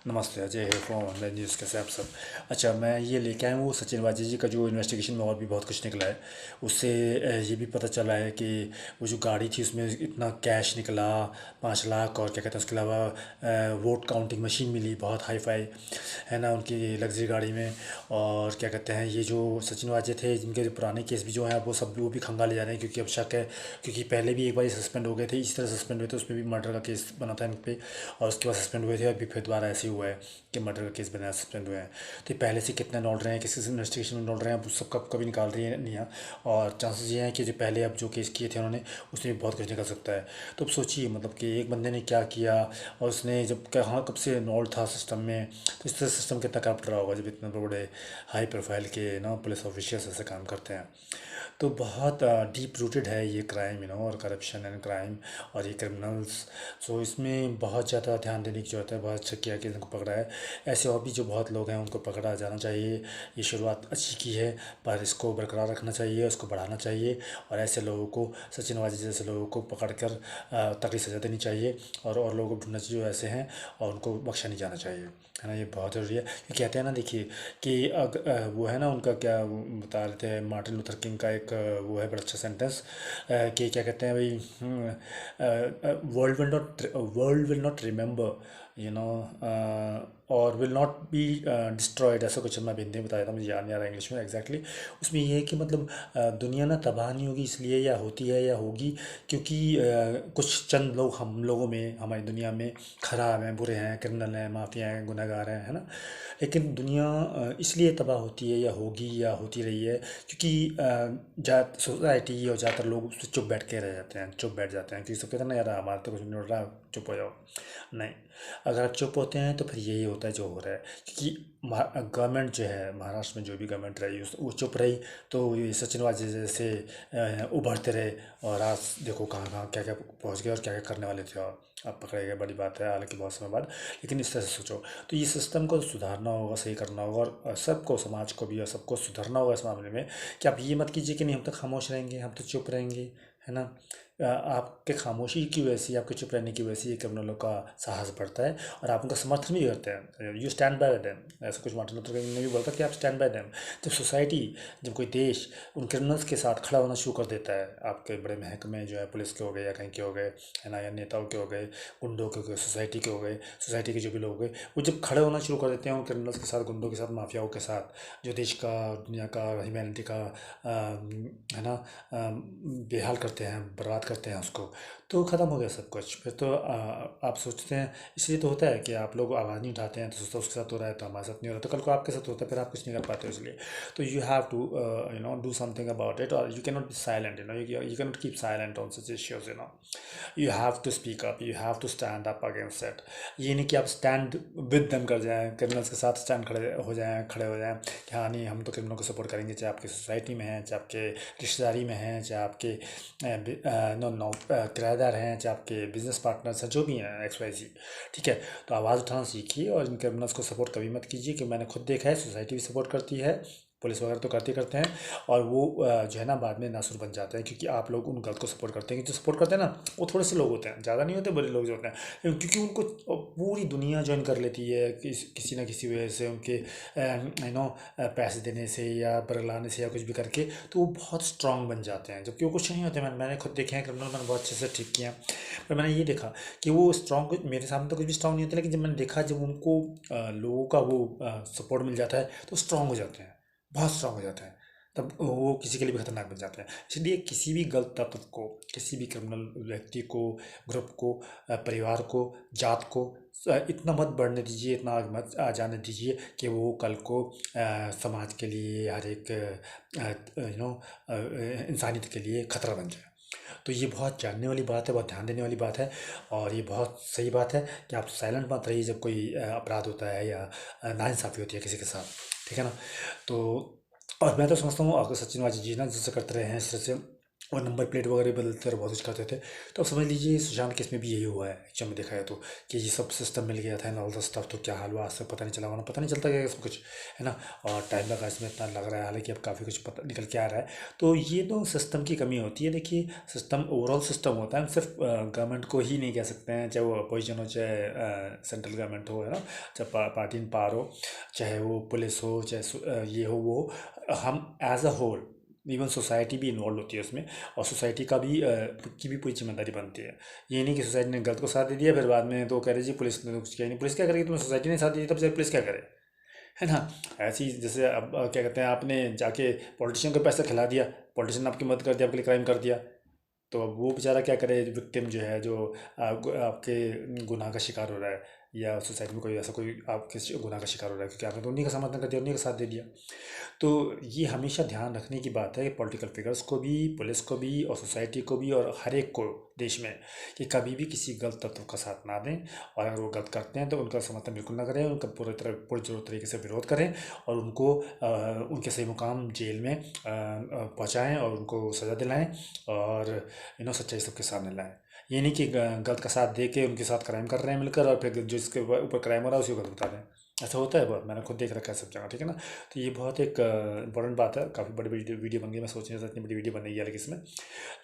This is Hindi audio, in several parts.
नमस्ते, अजय है फ्रॉम ऑनलाइन न्यूज़। कैसे आप सब? अच्छा, मैं ये लेके आया हूँ वो सचिन वाजी जी का जो इन्वेस्टिगेशन में और भी बहुत कुछ निकला है। उससे ये भी पता चला है कि वो जो गाड़ी थी उसमें इतना कैश निकला, 5 लाख, और क्या कहते हैं उसके अलावा वोट काउंटिंग मशीन मिली बहुत हाई फाई, है ना, उनकी लग्जरी गाड़ी में। और क्या कहते हैं, ये जो सचिन वाजे थे जिनके जो पुराने केस भी जो हैं वो सब भी वो भी खंगाले जा रहे हैं, क्योंकि अब शक है, क्योंकि पहले भी एक बार सस्पेंड हो गए थे, इसी तरह सस्पेंड हुए थे, उसमें भी मर्डर का केस बना था इन पे, और उसके बाद सस्पेंड हुए थे। अभी फिर दोबारा ऐसे ही हुआ है कि मर्डर का केस बनाया, सस्पेंड हुए हैं। तो ये पहले से कितने लौट रहे हैं, किस किस इन्वेस्टिगेशन में लौट रहे हैं, अब सब कब कभी निकाल रही है नहीं है। और चांसेस ये हैं कि जो पहले अब जो केस किए थे उन्होंने, उसमें भी बहुत कुछ निकल सकता है। तो अब सोचिए, मतलब कि एक बंदे ने क्या किया, और उसने जब कहाँ कब से इन्वॉल्व था सिस्टम में, तो इस तरह सिस्टम कितना करप्ट रहा होगा जब इतने बड़े हाई प्रोफाइल के ना पुलिस ऑफिशियल्स ऐसे काम करते हैं। तो बहुत डीप रूटेड है ये क्राइम, और करप्शन एंड क्राइम, और ये क्रिमिनल्स। सो इसमें बहुत ज़्यादा ध्यान देने की ज़रूरत है। बहुत अच्छा किया कि इनको पकड़ा है। ऐसे और भी जो बहुत लोग हैं उनको पकड़ा जाना चाहिए। ये शुरुआत अच्छी की है, पर इसको बरकरार रखना चाहिए, उसको बढ़ाना चाहिए। और ऐसे लोगों को, सचिन वाजी जैसे लोगों को पकड़ कर तगड़ी सज़ा देनी चाहिए, और लोगों को ढूंढना चाहिए जो ऐसे हैं, और उनको बख्शा नहीं जाना चाहिए, है ना। ये बहुत ज़रूरी है। ये कहते हैं ना, देखिए कि वो है ना, उनका क्या वो बता रहे थे, मार्टिन लूथर किंग का एक वो है बड़ा अच्छा सेंटेंस, कि क्या कहते हैं भाई, world will not remember, you know, और विल नॉट बी डिस्ट्रॉयड, ऐसा कुछ मैं हिंदी में बताया था, मुझे याद नहीं आ रहा इंग्लिश में एग्जैक्टली। उसमें ये है कि मतलब दुनिया ना तबाह नहीं होगी इसलिए, या होती है या होगी क्योंकि कुछ चंद लोग हम लोगों में, हमारी दुनिया में खराब हैं, बुरे हैं, क्रिमिनल हैं, माफिया हैं, गुनहगार हैं, है ना। लेकिन दुनिया इसलिए तबाह होती है या होगी या होती रही है क्योंकि सोसाइटी और ज़्यादातर लोग उससे चुप बैठ के रह जाते हैं, चुप बैठ जाते हैं, क्योंकि सब कहते हैं ना, यार हमारे तो कुछ नहीं हो रहा, चुप हो जाओ। नहीं, अगर आप चुप होते हैं तो फिर यही होता है जो हो रहा है, क्योंकि गवर्नमेंट जो है, महाराष्ट्र में जो भी गवर्नमेंट रही वो चुप रही, तो ये सचिन वाजे जैसे उभरते रहे, और आज देखो कहाँ कहाँ क्या क्या पहुँच गए और क्या क्या करने वाले थे, और अब पकड़े गए, बड़ी बात है, हालांकि बहुत समय बाद। लेकिन इस तरह से सोचो, तो ये सिस्टम को सुधारना होगा, सही करना होगा, और सबको, समाज को भी, और सबको सुधरना होगा इस मामले में, कि आप ये मत कीजिए कि नहीं हम तो खामोश रहेंगे, हम तो चुप रहेंगे, है ना। आपके खामोशी की वजह से, आपके चुप रहने की वजह से ये क्रिमिनलों का साहस बढ़ता है, और आप उनका समर्थन भी करते हैं। यू स्टैंड बाय देम, ऐसा कुछ मार्टिन लूथर किंग ने भी बोला था कि आप स्टैंड बाय देम। जब सोसाइटी, जब कोई देश उन क्रिमिनल्स के साथ खड़ा होना शुरू कर देता है, आपके बड़े महकमे जो है, पुलिस के हो गए या कहीं के हो गए, है ना, या नेताओं के हो गए, गुंडों के हो गए, सोसाइटी के हो गए, सोसाइटी के जो भी लोग हो गए, वो जब खड़े होना शुरू कर देते हैं उन क्रिमिनल्स के साथ, गुंडों के साथ, माफियाओं के साथ, जो देश का, दुनिया का, ह्यूमैनिटी का है ना, बेहाल करते हैं, बर्बाद करते हैं उसको, तो ख़त्म हो गया सब कुछ। फिर तो आप सोचते हैं, इसलिए तो होता है कि आप लोग आवाज़ नहीं उठाते हैं, तो सोचते हो उसके साथ हो रहा है तो हमारे साथ नहीं हो रहा, तो कल को आपके साथ होता है, फिर आप कुछ नहीं कर पाते हो। इसलिए तो you have to do something about it, और you can not be silent, you can not keep silent on such issues, you have to speak up, you have to stand up against it. ये नहीं कि आप स्टैंड विद देम कर जाएं, क्रिमिनल्स के साथ स्टैंड खड़े हो जाएं कि हाँ नहीं, हम तो क्रिमिनल को सपोर्ट करेंगे, चाहे आपकी सोसाइटी में है, चाहे आपके रिश्तेदारी में हैं, चाहे आपके नो नो किराएदार हैं, चाहे आपके बिजनेस पार्टनर्स हैं, जो भी हैं, एक्स वाई जी। ठीक है, तो आवाज़ उठाना सीखिए, और इन क्रिमिनल्स को सपोर्ट कभी मत कीजिए, कि मैंने खुद देखा है, सोसाइटी भी सपोर्ट करती है, पुलिस वगैरह तो करते करते हैं, और वो जो है ना बाद में नासुर बन जाते हैं, क्योंकि आप लोग उन गलत को सपोर्ट करते हैं। कि जो सपोर्ट करते हैं ना, वो थोड़े से लोग होते हैं, ज़्यादा नहीं होते, बड़े लोग जो होते हैं, क्योंकि उनको पूरी दुनिया ज्वाइन कर लेती है, किसी ना किसी वजह से, उनके पैसे देने से या बरगलाने से या कुछ भी करके, तो वो बहुत स्ट्रांग बन जाते हैं, जबकि वो कुछ नहीं होते। मैंने खुद देखे हैं क्रिमिनल, मैंने बहुत अच्छे से ठीक किया, पर मैंने ये देखा कि वो स्ट्रांग, मेरे सामने तो कुछ भी स्ट्रांग नहीं होता, लेकिन जब मैंने देखा, जब उनको लोगों का वो सपोर्ट मिल जाता है, तो स्ट्रांग हो जाते हैं, बहुत स्ट्रांग हो जाते हैं, तब वो किसी के लिए भी खतरनाक बन जाते हैं। इसलिए किसी भी गलत तत्व को, किसी भी क्रिमिनल व्यक्ति को, ग्रुप को, परिवार को, जात को इतना मत बढ़ने दीजिए, इतना आगे मत आ जाने दीजिए कि वो कल को समाज के लिए, हर एक इंसानियत के लिए खतरा बन जाए। तो ये बहुत जानने वाली बात है, बहुत ध्यान देने वाली बात है, और ये बहुत सही बात है कि आप साइलेंट मत रहिए जब कोई अपराध होता है, या नाइंसाफ़ी होती है किसी के साथ, ठीक है ना। तो और मैं तो समझता हूँ, अगर सचिन वाजी जी ना जैसे करते रहे हैं इस तरह से, और नंबर प्लेट वगैरह बदलते और बहुत कुछ करते थे। तो अब समझ लीजिए सुशांत केस में भी यही हुआ है एक्चुअल में देखा है तो, कि ये सब सिस्टम मिल गया था एंड ऑल द स्टफ। तो क्या हाल हुआ आज तक पता नहीं चला, वरना पता नहीं चलता क्या इसमें कुछ, है ना। और टाइम लगा इसमें इतना लग रहा है, हालांकि अब काफ़ी कुछ पता निकल के आ रहा है। तो ये तो सिस्टम की कमी होती है। देखिए सिस्टम ओवरऑल सिस्टम होता है, हम सिर्फ गवर्नमेंट को ही नहीं कह सकते हैं, चाहे वो अपोजिशन हो चाहे सेंट्रल गवर्नमेंट हो, है ना, चाहे पार्टी इन पावर हो, चाहे वो पुलिस हो, चाहे ये हो वो हो। हम as a whole, even society भी इन्वॉल्व होती है उसमें, और सोसाइटी का भी की भी पूरी जिम्मेदारी बनती है। ये नहीं कि सोसाइटी ने गलत को साथ दे दिया, फिर बाद में तो कह रहे जी पुलिस ने तो कुछ किया ही नहीं। पुलिस क्या करेगी, तुम्हें सोसाइटी ने साथ दिया तब से पुलिस क्या करे, है ना। ऐसी जैसे अब क्या कहते हैं, आपने जाके पॉलिटिशियन को पैसा खिला दिया, पॉलिटिशियन ने आपकी मदद कर दिया, आपके लिए क्राइम कर दिया, तो अब वो बेचारा क्या करे, विक्टिम जो है, जो आपके गुनाह का शिकार हो रहा है, या सोसाइटी में कोई ऐसा कोई आपके गुनाह का शिकार हो रहा है, क्योंकि आपने तो उन्हीं का समर्थन कर दिया, उन्हीं का साथ दे दिया। तो ये हमेशा ध्यान रखने की बात है कि पॉलिटिकल फिगर्स को भी, पुलिस को भी, और सोसाइटी को भी, और हर एक को देश में, कि कभी भी किसी गलत तत्व का साथ ना दें, और अगर वो गलत करते हैं तो उनका समर्थन बिल्कुल ना करें, उनका पूरी जोर तरीके से विरोध करें, और उनको उनके सही मुकाम जेल में पहुँचाएँ और उनको सज़ा दिलाएँ, और सच्चाई सबके सामने लाएँ। ये नहीं कि गलत का साथ दे के उनके साथ क्राइम कर रहे हैं मिलकर, और फिर जिसके ऊपर क्राइम हो रहा है उसी को गलत बता दें। ऐसा होता है बहुत, मैंने खुद देख रखा है सब जगह, ठीक है ना। तो ये बहुत एक इंपॉर्टेंट बात है। काफ़ी बड़ी बड़ी वीडियो बन गई, मैं सोच नहीं था इतनी बड़ी वीडियो बनेगी अलग इसमें,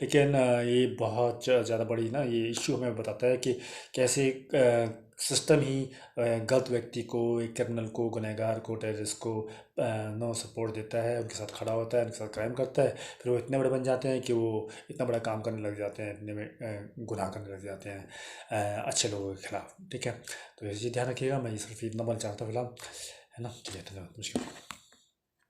लेकिन ये बहुत ज़्यादा बड़ी ना, ये इश्यू हमें बताता है कि कैसे सिस्टम ही गलत व्यक्ति को, एक क्रिमिनल को, गुनहगार को, टेररिस्ट को नो सपोर्ट देता है, उनके साथ खड़ा होता है, उनके साथ क्राइम करता है, फिर वो इतने बड़े बन जाते हैं कि वो इतना बड़ा काम करने लग जाते हैं, इतने गुनाह करने लग जाते हैं अच्छे लोगों के खिलाफ, ठीक है। तो ये चीज़ ध्यान रखिएगा, मैं ये सिर्फ इतना बोलना चाहता हूँ फिलहाल, है ना। चलिए धन्यवाद, मुश्किल।